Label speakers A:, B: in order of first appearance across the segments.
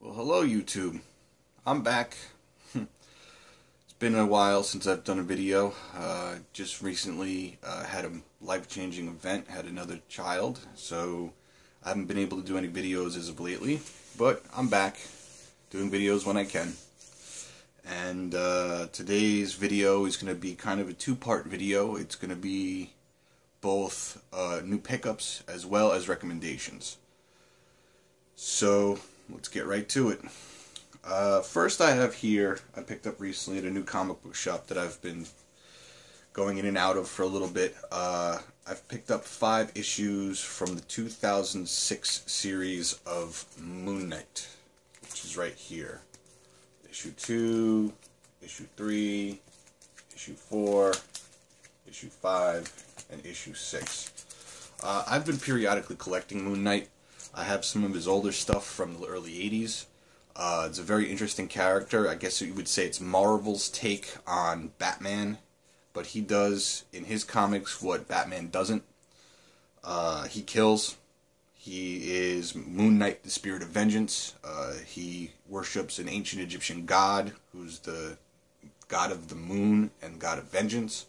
A: Well, hello YouTube. I'm back. It's been a while since I've done a video. Just recently had a life-changing event, had another child, so I haven't been able to do any videos as of lately, but I'm back doing videos when I can. And today's video is going to be kind of a two-part video. It's going to be both new pickups as well as recommendations. So let's get right to it. First I have here, I picked up recently at a new comic book shop that I've been going in and out of for a little bit. I've picked up 5 issues from the 2006 series of Moon Knight, which is right here. Issue 2, Issue 3, Issue 4, Issue 5, and Issue 6. I've been periodically collecting Moon Knight. I have some of his older stuff from the early 80s. It's a very interesting character. I guess you would say it's Marvel's take on Batman, but he does in his comics what Batman doesn't. He kills. He is Moon Knight, the spirit of vengeance. He worships an ancient Egyptian god who's the god of the moon and god of vengeance.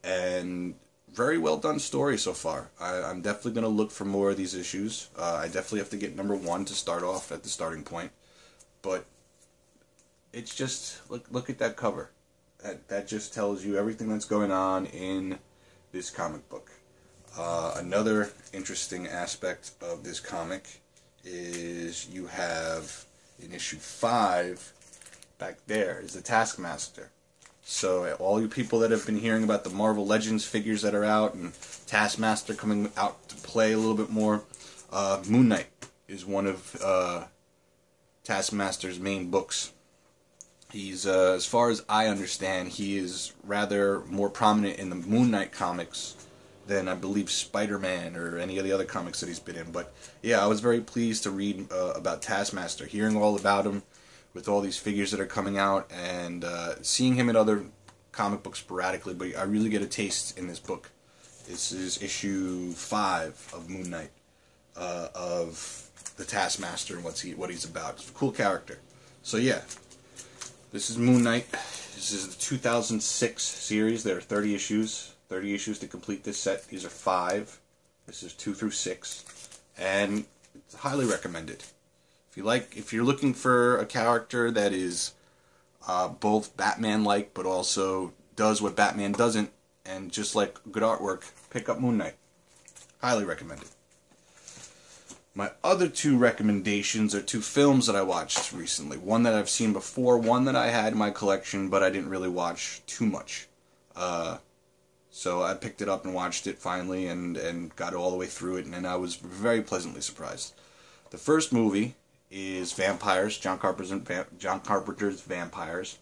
A: And very well done story so far. I'm definitely going to look for more of these issues. I definitely have to get number 1 to start off at the starting point. But it's just, look at that cover. That just tells you everything that's going on in this comic book. Another interesting aspect of this comic is you have in issue 5, back there, is the Taskmaster. So all you people that have been hearing about the Marvel Legends figures that are out and Taskmaster coming out to play a little bit more, Moon Knight is one of Taskmaster's main books. He's, as far as I understand, he is rather more prominent in the Moon Knight comics than I believe Spider-Man or any of the other comics that he's been in. But yeah, I was very pleased to read about Taskmaster, hearing all about him, with all these figures that are coming out, and seeing him in other comic books sporadically, but I really get a taste in this book. This is issue 5 of Moon Knight, of the Taskmaster and what he's about. It's a cool character. So yeah, this is Moon Knight. This is the 2006 series. There are 30 issues. 30 issues to complete this set. These are 5. This is 2 through 6. And it's highly recommended. If you're looking for a character that is both Batman-like, but also does what Batman doesn't, and just like good artwork, pick up Moon Knight. Highly recommended. My other 2 recommendations are 2 films that I watched recently. One that I've seen before, one that I had in my collection, but I didn't really watch too much. So I picked it up and watched it finally, and got all the way through it, and I was very pleasantly surprised. The first movie is Vampires, John Carpenter's Vampires.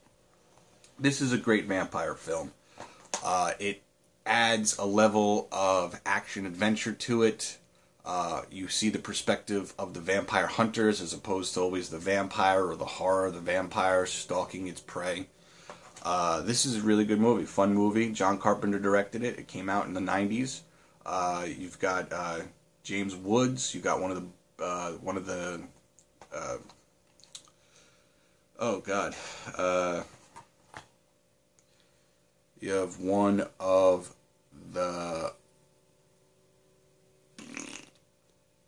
A: This is a great vampire film. It adds a level of action-adventure to it. You see the perspective of the vampire hunters as opposed to always the vampire or the horror of the vampire stalking its prey. This is a really good movie, fun movie. John Carpenter directed it. It came out in the 90s. You've got James Woods. You've got one of the oh god, you have one of the,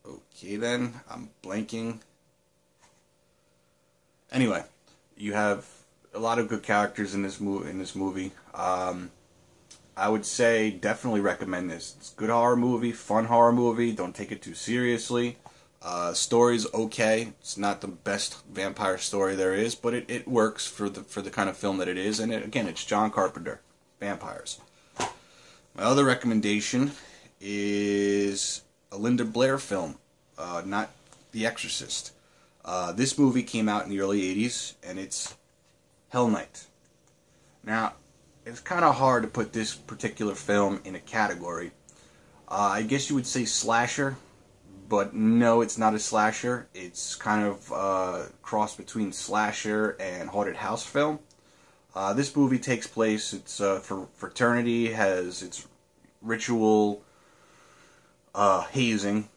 A: okay then, I'm blanking. Anyway, you have a lot of good characters in this movie. I would say definitely recommend this. It's a good horror movie, fun horror movie. Don't take it too seriously. Story's okay. It's not the best vampire story there is, but it works for the kind of film that it is. And again, it's John Carpenter, Vampires. My other recommendation is a Linda Blair film, not The Exorcist. This movie came out in the early 80s, and it's Hell Night. Now, it's kind of hard to put this particular film in a category. I guess you would say slasher. But no, it's not a slasher. It's kind of a cross between slasher and haunted house film. This movie takes place, it's for fraternity, has its ritual hazing,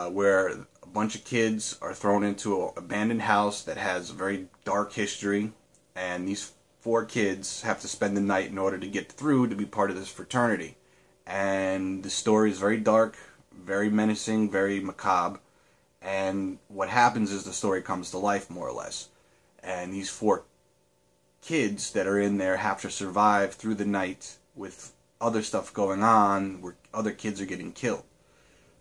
A: where a bunch of kids are thrown into an abandoned house that has a very dark history, and these 4 kids have to spend the night in order to get through to be part of this fraternity. And the story is very dark, very menacing, very macabre, and what happens is the story comes to life, more or less. And these 4 kids that are in there have to survive through the night with other stuff going on where other kids are getting killed.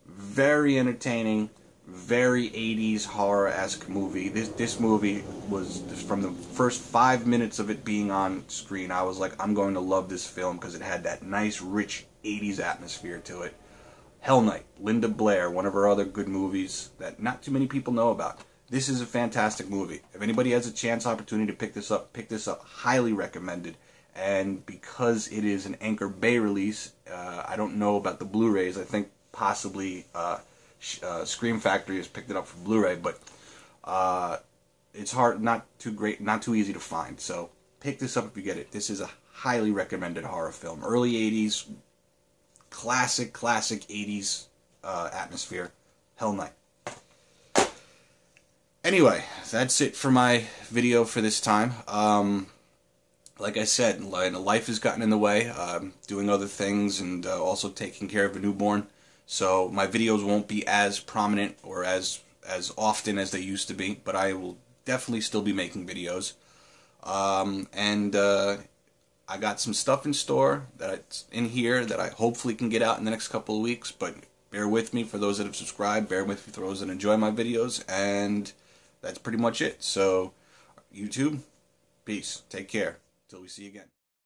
A: Very entertaining, very 80s horror-esque movie. This movie was, from the first 5 minutes of it being on screen, I was like, I'm going to love this film because it had that nice, rich 80s atmosphere to it. Hell Night, Linda Blair, one of her other good movies that not too many people know about. This is a fantastic movie. If anybody has a chance, opportunity to pick this up, pick this up. Highly recommended. And because it is an Anchor Bay release, I don't know about the Blu-rays. I think possibly Scream Factory has picked it up for Blu-ray, but it's hard, not too easy to find. So pick this up if you get it. This is a highly recommended horror film. Early 80s, classic 80s atmosphere. Hell Night. Anyway, that's it for my video for this time. Like I said, life has gotten in the way, doing other things and also taking care of a newborn. So my videos won't be as prominent or as often as they used to be, but I will definitely still be making videos. I got some stuff in store that's in here that I hopefully can get out in the next couple of weeks, but bear with me for those that have subscribed, bear with me for those that enjoy my videos, and that's pretty much it. So, YouTube, peace. Take care. Till we see you again.